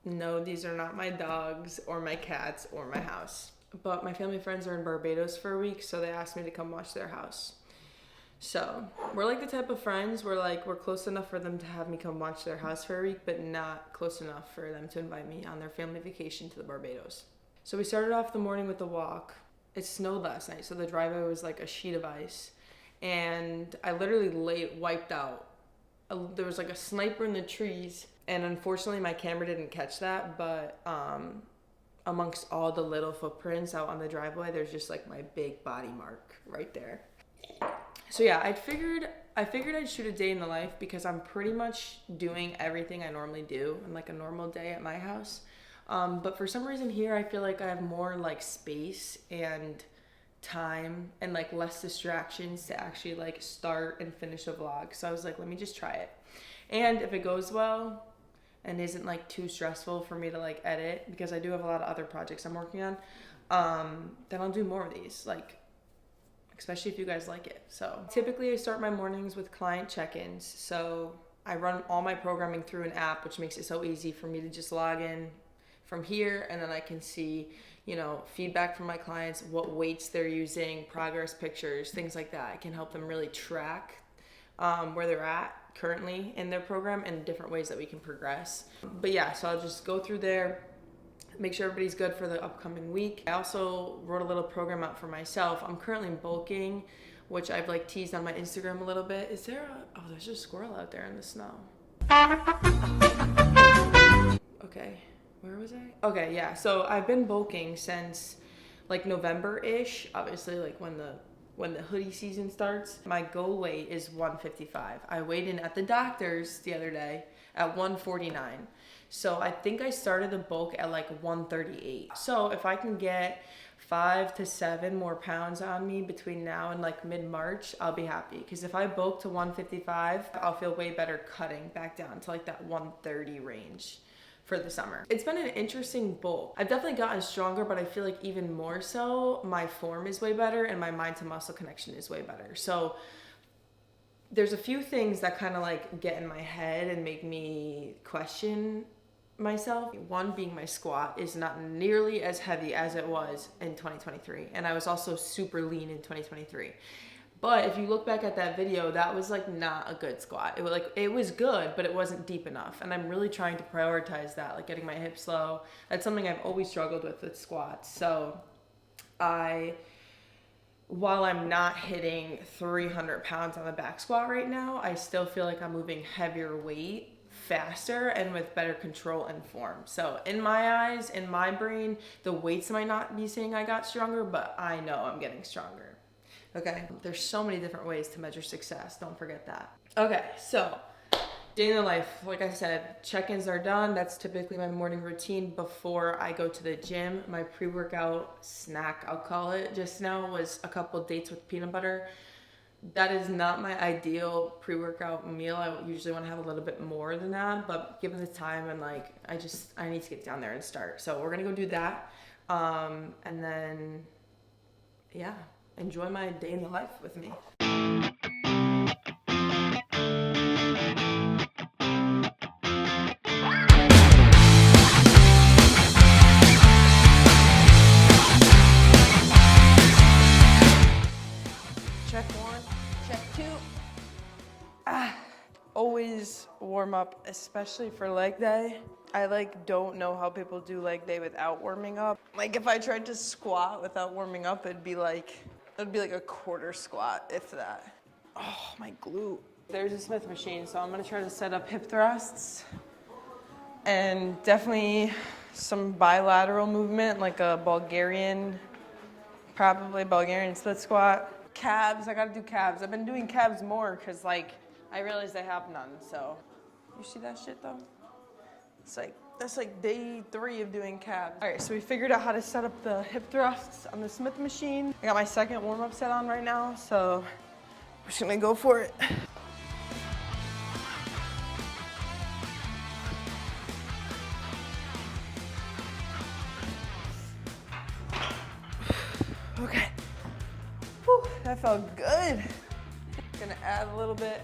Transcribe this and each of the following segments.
No, these are not my dogs or my cats or my house. But my family friends are in Barbados for a week, so they asked me to come watch their house. So we're like the type of friends where like we're close enough for them to have me come watch their house for a week, but not close enough for them to invite me on their family vacation to the Barbados. So we started off the morning with the walk. It snowed last night, so the driveway was like a sheet of ice. And I literally wiped out. There was like a sniper in the trees, and unfortunately my camera didn't catch that, but amongst all the little footprints out on the driveway, there's just like my big body mark right there. So yeah, I figured I'd shoot a day in the life because I'm pretty much doing everything I normally do in like a normal day at my house. But for some reason here, I feel like I have more like space and time and like less distractions to actually like start and finish a vlog. So I was like, let me just try it. And if it goes well and isn't like too stressful for me to like edit, because I do have a lot of other projects I'm working on, then I'll do more of these, like especially if you guys like it. So typically I start my mornings with client check-ins. So I run all my programming through an app, which makes it so easy for me to just log in from here, and then I can see, you know, feedback from my clients, what weights they're using, progress pictures, things like that. I can help them really track where they're at currently in their program and different ways that we can progress. But yeah, so I'll just go through there, make sure everybody's good for the upcoming week. I also wrote a little program out for myself. I'm currently bulking, which I've like teased on my Instagram a little bit. Is there oh, there's a squirrel out there in the snow. Okay, where was I? Okay, yeah, so I've been bulking since like November-ish, obviously like when the hoodie season starts. My goal weight is 155. I weighed in at the doctor's the other day at 149. So I think I started the bulk at like 138. So if I can get 5 to 7 more pounds on me between now and like mid-March, I'll be happy. Because if I bulk to 155, I'll feel way better cutting back down to like that 130 range for the summer. It's been an interesting bulk. I've definitely gotten stronger, but I feel like even more so, my form is way better and my mind to muscle connection is way better. So there's a few things that kind of like get in my head and make me question myself. One being my squat is not nearly as heavy as it was in 2023. And I was also super lean in 2023. But if you look back at that video, that was like not a good squat. It was good, but it wasn't deep enough. And I'm really trying to prioritize that, like getting my hips low. That's something I've always struggled with squats. So while I'm not hitting 300 pounds on the back squat right now, I still feel like I'm moving heavier weight faster and with better control and form. So in my eyes, in my brain, the weights might not be saying I got stronger, but I know I'm getting stronger. Okay, there's so many different ways to measure success. Don't forget that. Okay, so day in the life, like I said, check-ins are done. That's typically my morning routine before I go to the gym. My pre-workout snack, I'll call it, just now was a couple dates with peanut butter. That is not my ideal pre-workout meal. I usually want to have a little bit more than that, but given the time and like, I need to get down there and start. So we're gonna go do that. And then, yeah, enjoy my day in the life with me. Check 1, check 2. Always warm up, especially for leg day. I like don't know how people do leg day without warming up. Like if I tried to squat without warming up, it'd be like a quarter squat, if that. Oh, my glute. There's a Smith machine, so I'm gonna try to set up hip thrusts and definitely some bilateral movement, like a probably Bulgarian split squat. Calves, I gotta do calves. I've been doing calves more because like I realized I have none, so. You see that shit though? That's like day 3 of doing calves. All right, so we figured out how to set up the hip thrusts on the Smith machine. I got my second warm-up set on right now, so we're just gonna go for it. Okay. Whew, that felt good. Gonna add a little bit.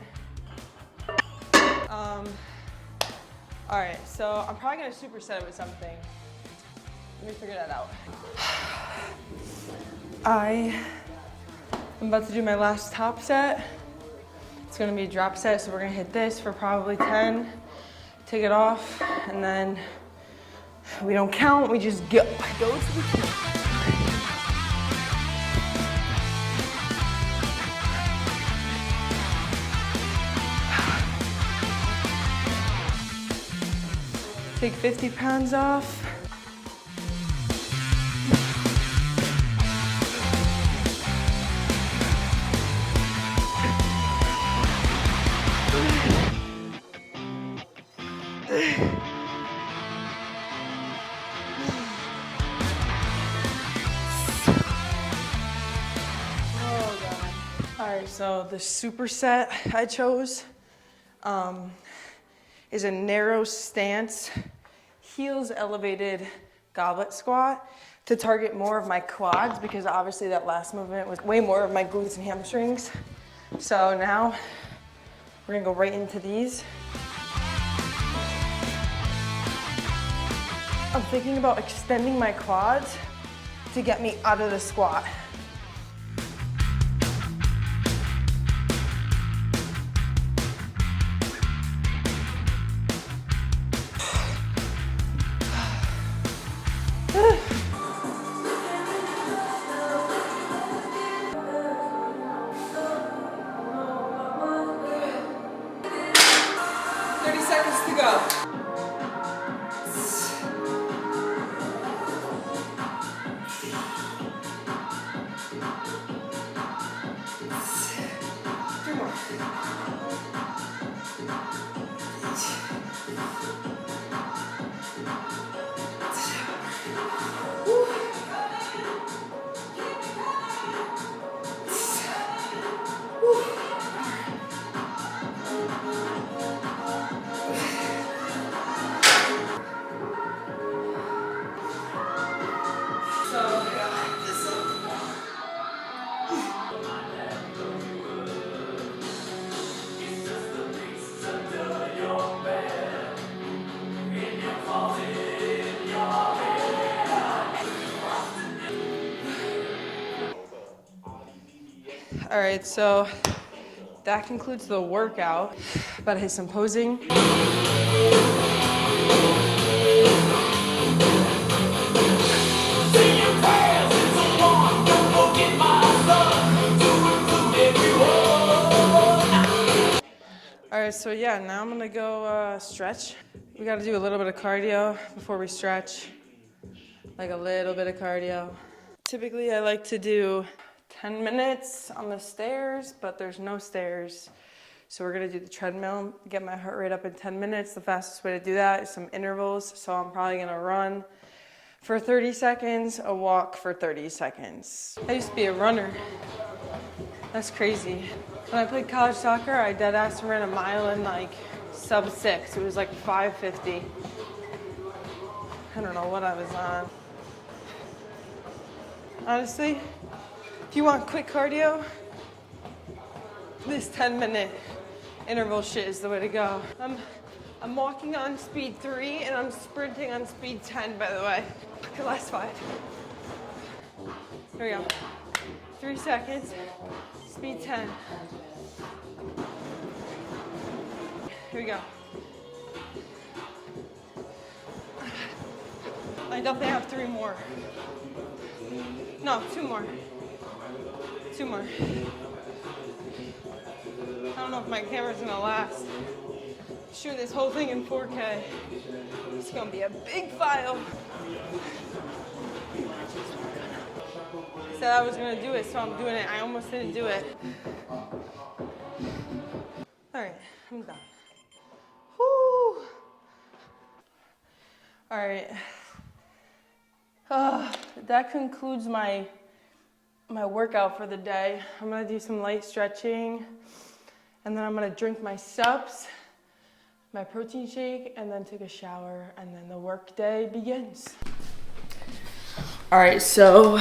All right, so I'm probably gonna superset it with something. Let me figure that out. I'm about to do my last top set. It's gonna be a drop set, so we're gonna hit this for probably 10, take it off, and then we don't count, we just go to the kill. Take 50 pounds off. Oh God. All right, so the superset I chose is a narrow stance, heels elevated goblet squat to target more of my quads, because obviously that last movement was way more of my glutes and hamstrings. So now we're gonna go right into these. I'm thinking about extending my quads to get me out of the squat. To go. Two more. All right, so that concludes the workout. About to hit some posing. All right, so yeah, now I'm gonna go stretch. We gotta do a little bit of cardio before we stretch. Like a little bit of cardio. Typically I like to do 10 minutes on the stairs, but there's no stairs. So we're gonna do the treadmill, get my heart rate up in 10 minutes. The fastest way to do that is some intervals. So I'm probably gonna run for 30 seconds, a walk for 30 seconds. I used to be a runner. That's crazy. When I played college soccer, I dead ass ran a mile in like sub 6. It was like 5:50. I don't know what I was on. Honestly, if you want quick cardio, this 10-minute interval shit is the way to go. I'm walking on speed 3 and I'm sprinting on speed 10, by the way. Okay, last 5. Here we go. 3 seconds, speed 10. Here we go. I definitely have 3 more. No, 2 more. 2 more. I don't know if my camera's gonna last. Shoot this whole thing in 4K. It's gonna be a big file. I said I was gonna do it, so I'm doing it. I almost didn't do it. All right, I'm done. Whew. All right. That concludes my workout for the day. I'm gonna do some light stretching, and then I'm gonna drink my subs, my protein shake, and then take a shower, and then the work day begins. All right, so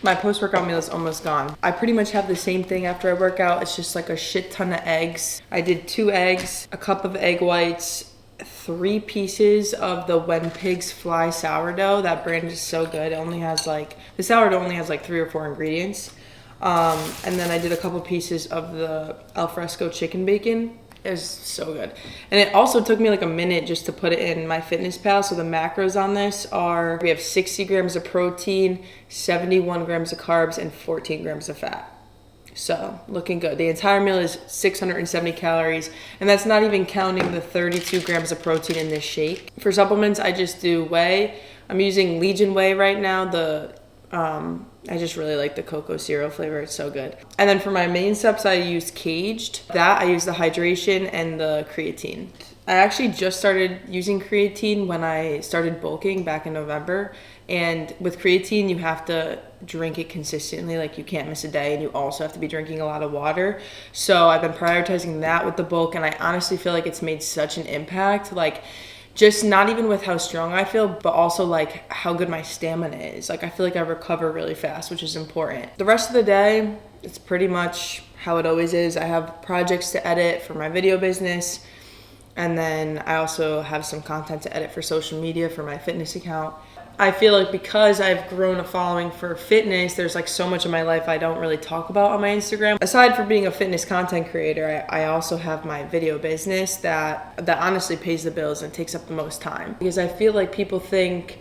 my post-workout meal is almost gone. I pretty much have the same thing after I work out. It's just like a shit ton of eggs. I did 2 eggs, a cup of egg whites, 3 pieces of the When Pigs Fly sourdough. That brand is so good. It only has like, the sourdough only has like 3 or 4 ingredients. And then I did a couple pieces of the alfresco chicken bacon. It was so good. And it also took me like a minute just to put it in my fitness pal. So the macros on this are, we have 60 grams of protein, 71 grams of carbs, and 14 grams of fat. So looking good. The entire meal is 670 calories, and that's not even counting the 32 grams of protein in this shake. For supplements, I just do whey. I'm using Legion Whey right now. I just really like the cocoa cereal flavor. It's so good. And then for my main steps, I use Caged. That I use the hydration and the creatine. I actually just started using creatine when I started bulking back in November. And with creatine, you have to drink it consistently. Like, you can't miss a day, and you also have to be drinking a lot of water. So I've been prioritizing that with the bulk, and I honestly feel like it's made such an impact. Like, just not even with how strong I feel, but also like how good my stamina is. Like, I feel like I recover really fast, which is important. The rest of the day, it's pretty much how it always is. I have projects to edit for my video business. And then I also have some content to edit for social media for my fitness account. I feel like because I've grown a following for fitness, there's like so much of my life I don't really talk about on my Instagram. Aside from being a fitness content creator, I also have my video business that honestly pays the bills and takes up the most time. Because I feel like people think,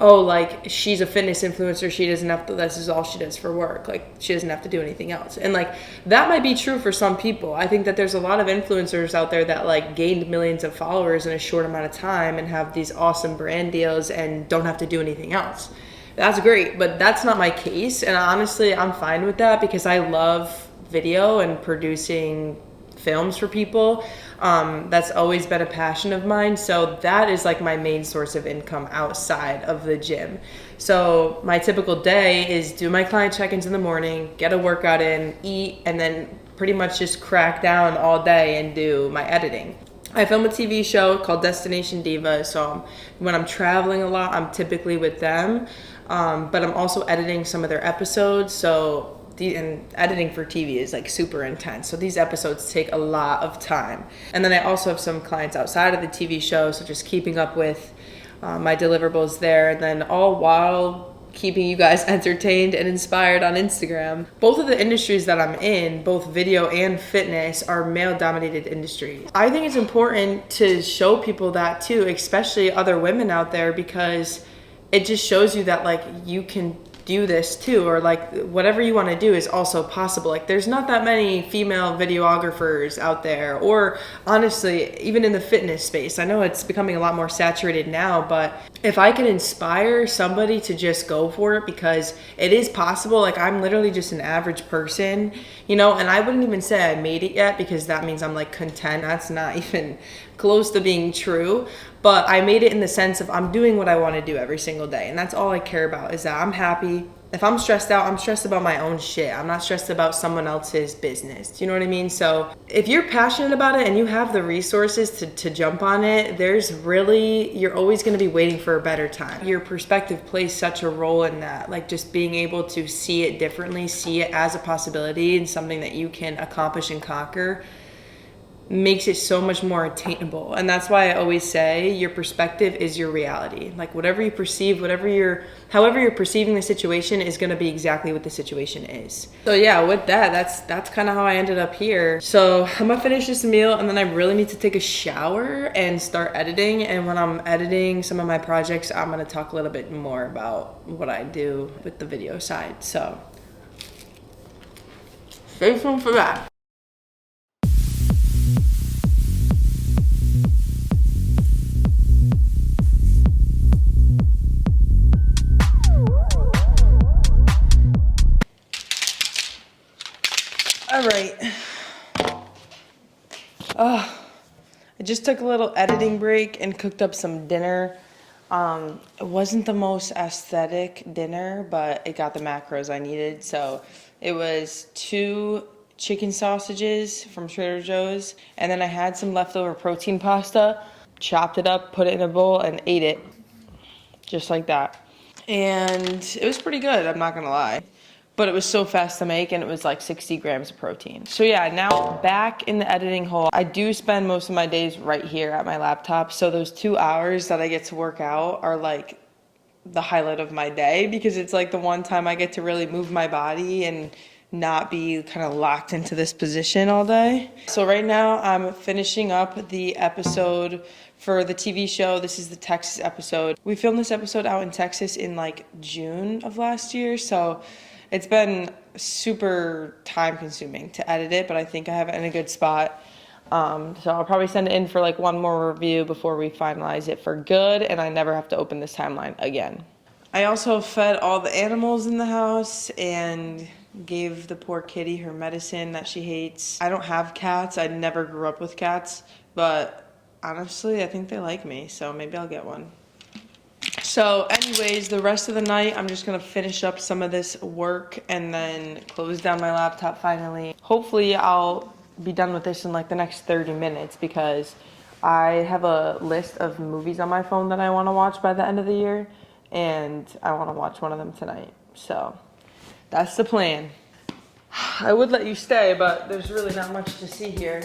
oh, like, she's a fitness influencer, she doesn't have to, this is all she does for work. Like, she doesn't have to do anything else. And like, that might be true for some people. I think that there's a lot of influencers out there that like gained millions of followers in a short amount of time and have these awesome brand deals and don't have to do anything else. That's great, but that's not my case. And honestly, I'm fine with that because I love video and producing films for people. That's always been a passion of mine. So that is like my main source of income outside of the gym. So my typical day is do my client check-ins in the morning, get a workout in, eat, and then pretty much just crack down all day and do my editing. I film a TV show called Destination Diva. So when I'm traveling a lot, I'm typically with them. But I'm also editing some of their episodes. So and editing for TV is like super intense. So these episodes take a lot of time. And then I also have some clients outside of the TV show. So just keeping up with my deliverables there. And then all while keeping you guys entertained and inspired on Instagram. Both of the industries that I'm in, both video and fitness, are male dominated industries. I think it's important to show people that too, especially other women out there, because it just shows you that like you can do this too, or like whatever you want to do is also possible. Like, there's not that many female videographers out there, or honestly, even in the fitness space. I know it's becoming a lot more saturated now, but if I can inspire somebody to just go for it, because it is possible. Like, I'm literally just an average person, you know, and I wouldn't even say I made it yet, because that means I'm like content. That's not even close to being true. But I made it in the sense of I'm doing what I want to do every single day. And that's all I care about, is that I'm happy. If I'm stressed out, I'm stressed about my own shit. I'm not stressed about someone else's business. Do you know what I mean? So if you're passionate about it and you have the resources to jump on it, you're always going to be waiting for a better time. Your perspective plays such a role in that. Like, just being able to see it differently, see it as a possibility and something that you can accomplish and conquer, makes it so much more attainable. And that's why I always say your perspective is your reality. Like, whatever you perceive, however you're perceiving the situation is going to be exactly what the situation is. So yeah, with that's kind of how I ended up here. So I'm gonna finish this meal, and then I really need to take a shower and start editing. And when I'm editing some of my projects, I'm gonna talk a little bit more about what I do with the video side. So stay tuned for that. All right. I just took a little editing break and cooked up some dinner. It wasn't the most aesthetic dinner, but it got the macros I needed. So it was 2 chicken sausages from Trader Joe's, and then I had some leftover protein pasta, chopped it up, put it in a bowl, and ate it just like that. And it was pretty good, I'm not gonna lie. but it was so fast to make and it was like 60 grams of protein. So yeah, now back in the editing hole. I do spend most of my days right here at my laptop. So those 2 hours that I get to work out are like the highlight of my day, because it's like the one time I get to really move my body and not be kind of locked into this position all day. So right now I'm finishing up the episode for the TV show. This is the Texas episode. We filmed this episode out in Texas in like June of last year. So it's been super time consuming to edit it, but I think I have it in a good spot. So I'll probably send it in for like one more review before we finalize it for good, and I never have to open this timeline again. I also fed all the animals in the house and gave the poor kitty her medicine that she hates. I don't have cats. I never grew up with cats, but honestly, I think they like me, so maybe I'll get one. So anyways, the rest of the night, I'm just gonna finish up some of this work and then close down my laptop finally. Hopefully I'll be done with this in like the next 30 minutes, because I have a list of movies on my phone that I wanna watch by the end of the year, and I wanna watch one of them tonight. So that's the plan. I would let you stay, but there's really not much to see here.